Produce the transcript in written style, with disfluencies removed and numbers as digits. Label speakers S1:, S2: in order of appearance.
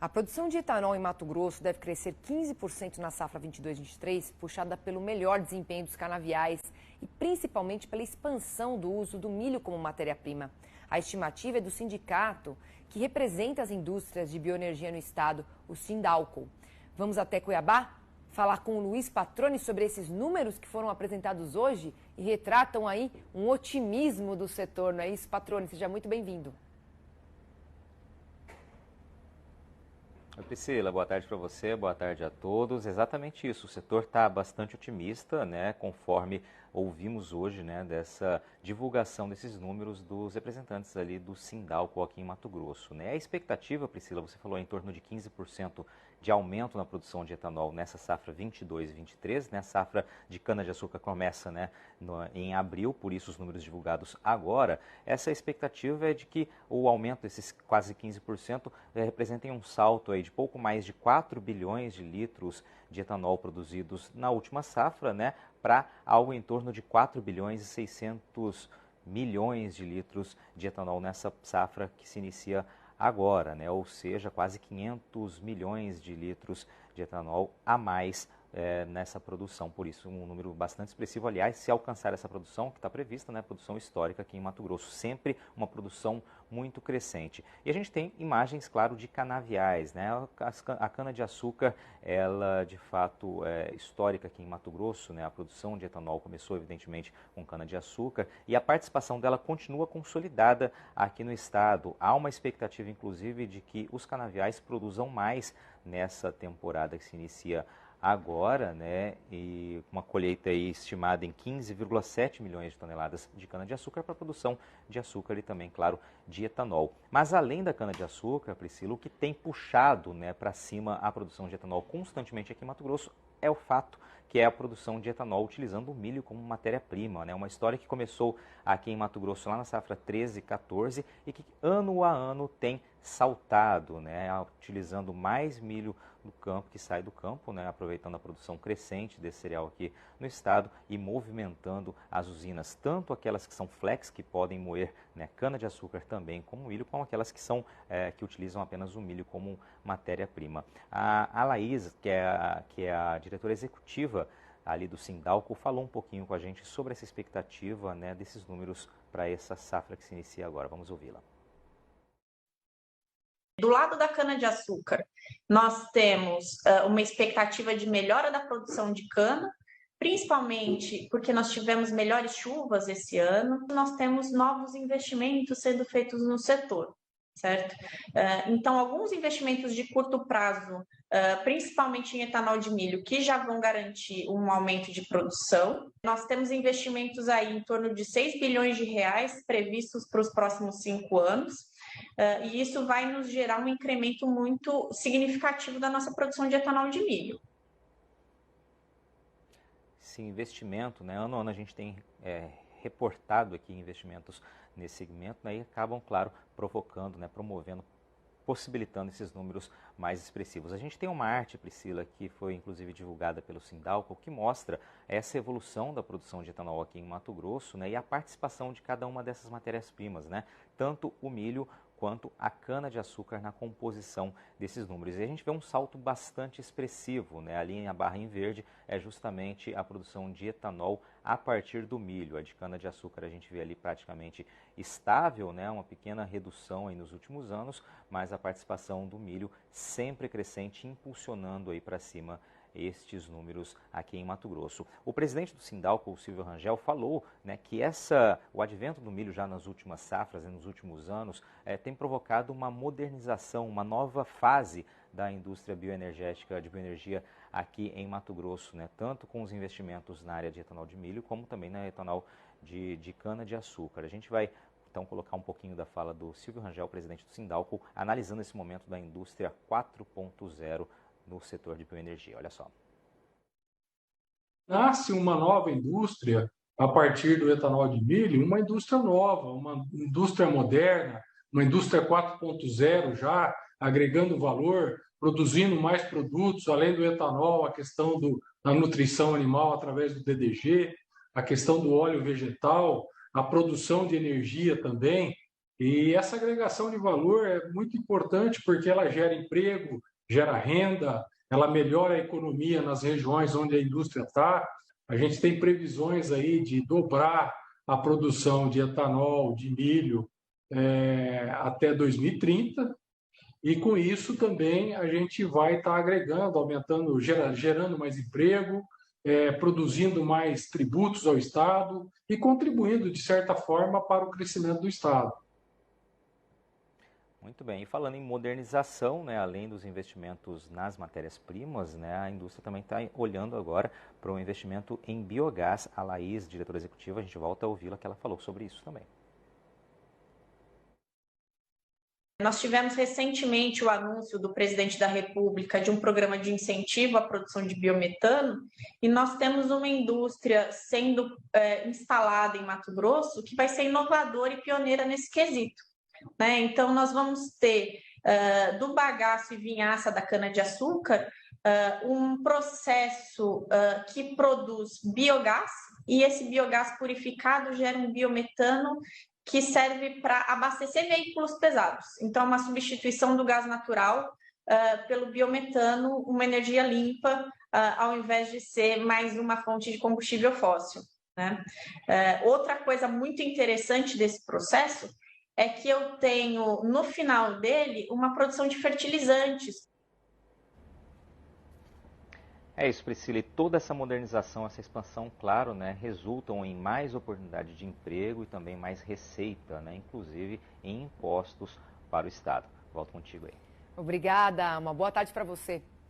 S1: A produção de etanol em Mato Grosso deve crescer 15% na safra 22-23, puxada pelo melhor desempenho dos canaviais e principalmente pela expansão do uso do milho como matéria-prima. A estimativa é do sindicato que representa as indústrias de bioenergia no estado, o Sindalco. Vamos até Cuiabá falar com o Luiz Patroni sobre esses números que foram apresentados hoje e retratam aí um otimismo do setor, não é isso, Patroni? Seja muito bem-vindo.
S2: Oi, Priscila, boa tarde para você, boa tarde a todos. Exatamente isso, o setor está bastante otimista, né, conforme ouvimos hoje, né, dessa divulgação desses números dos representantes ali do Sindalco aqui em Mato Grosso, né. A expectativa, Priscila, você falou em torno de 15% de aumento na produção de etanol nessa safra 22 e 23, né, a safra de cana-de-açúcar começa, né, em abril, por isso os números divulgados agora. Essa expectativa é de que o aumento desses quase 15% representem um salto aí de pouco mais de 4 bilhões de litros de etanol produzidos na última safra, né, para algo em torno de 4 bilhões e 600 milhões de litros de etanol nessa safra que se inicia agora, né, ou seja, quase 500 milhões de litros de etanol a mais nessa produção. Por isso, um número bastante expressivo. Aliás, se alcançar essa produção que está prevista, né, produção histórica aqui em Mato Grosso, sempre uma produção muito crescente. E a gente tem imagens, claro, de canaviais, né? A cana-de-açúcar, ela de fato é histórica aqui em Mato Grosso, né? A produção de etanol começou evidentemente com cana-de-açúcar e a participação dela continua consolidada aqui no estado. Há uma expectativa, inclusive, de que os canaviais produzam mais nessa temporada que se inicia agora, né, e uma colheita aí estimada em 15,7 milhões de toneladas de cana-de-açúcar para a produção de açúcar e também, claro, de etanol. Mas além da cana-de-açúcar, Priscila, o que tem puxado, né, para cima a produção de etanol constantemente aqui em Mato Grosso é o fato que é a produção de etanol utilizando o milho como matéria-prima, né? Uma história que começou aqui em Mato Grosso lá na safra 13 e 14 e que ano a ano tem saltado, né? Utilizando mais milho do campo que sai do campo, né? Aproveitando a produção crescente desse cereal aqui no estado e movimentando as usinas, tanto aquelas que são flex, que podem moer, né, cana-de-açúcar também como milho, como aquelas que são que utilizam apenas o milho como matéria-prima. A Laís, que é a diretora executiva ali do Sindalco, falou um pouquinho com a gente sobre essa expectativa, né, desses números para essa safra que se inicia agora. Vamos ouvi-la.
S3: Do lado da cana-de-açúcar, nós temos uma expectativa de melhora da produção de cana, principalmente porque nós tivemos melhores chuvas esse ano. Nós temos novos investimentos sendo feitos no setor, certo? Então, alguns investimentos de curto prazo, principalmente em etanol de milho, que já vão garantir um aumento de produção. Nós temos investimentos aí em torno de 6 bilhões de reais previstos para os próximos 5 anos. E isso vai nos gerar um incremento muito significativo da nossa produção de etanol de milho.
S2: Esse investimento, né, ano a ano a gente tem reportado aqui investimentos nesse segmento, né, e acabam, claro, provocando, né, promovendo, possibilitando esses números mais expressivos. A gente tem uma arte, Priscila, que foi inclusive divulgada pelo Sindalco, que mostra essa evolução da produção de etanol aqui em Mato Grosso, né, e a participação de cada uma dessas matérias-primas, né, tanto o milho quanto a cana-de-açúcar na composição desses números. E a gente vê um salto bastante expressivo, né? A linha barra em verde é justamente a produção de etanol a partir do milho. A de cana-de-açúcar a gente vê ali praticamente estável, né? Uma pequena redução aí nos últimos anos, mas a participação do milho sempre crescente, impulsionando aí para cima estes números aqui em Mato Grosso. O presidente do Sindalco, o Silvio Rangel, falou, né, que o advento do milho já nas últimas safras e nos últimos anos tem provocado uma modernização, uma nova fase da indústria bioenergética, de bioenergia aqui em Mato Grosso, né, tanto com os investimentos na área de etanol de milho, como também na etanol de cana-de-açúcar. A gente vai então colocar um pouquinho da fala do Silvio Rangel, presidente do Sindalco, analisando esse momento da indústria 4.0 no setor de bioenergia. Olha só.
S4: Nasce uma nova indústria a partir do etanol de milho, uma indústria nova, uma indústria moderna, uma indústria 4.0 já, agregando valor, produzindo mais produtos, além do etanol, a questão da nutrição animal através do DDG, a questão do óleo vegetal, a produção de energia também. E essa agregação de valor é muito importante porque ela gera emprego, gera renda, ela melhora a economia nas regiões onde a indústria está. A gente tem previsões aí de dobrar a produção de etanol, de milho, até 2030. E com isso também a gente vai estar agregando, aumentando, gerando mais emprego, produzindo mais tributos ao Estado e contribuindo, de certa forma, para o crescimento do Estado.
S2: Muito bem. E falando em modernização, né, além dos investimentos nas matérias-primas, né, a indústria também está olhando agora para um investimento em biogás. A Laís, diretora executiva, a gente volta a ouvi-la, que ela falou sobre isso também.
S3: Nós tivemos recentemente o anúncio do presidente da República de um programa de incentivo à produção de biometano, e nós temos uma indústria sendo instalada em Mato Grosso que vai ser inovadora e pioneira nesse quesito, né? Então, nós vamos ter do bagaço e vinhaça da cana-de-açúcar um processo que produz biogás, e esse biogás purificado gera um biometano que serve para abastecer veículos pesados. Então, é uma substituição do gás natural pelo biometano, uma energia limpa, ao invés de ser mais uma fonte de combustível fóssil, né? Outra coisa muito interessante desse processo é que eu tenho, no final dele, uma produção de fertilizantes.
S2: É isso, Priscila. E toda essa modernização, essa expansão, claro, né, resultam em mais oportunidade de emprego e também mais receita, né, inclusive em impostos para o Estado. Volto contigo aí.
S1: Obrigada, uma boa tarde para você.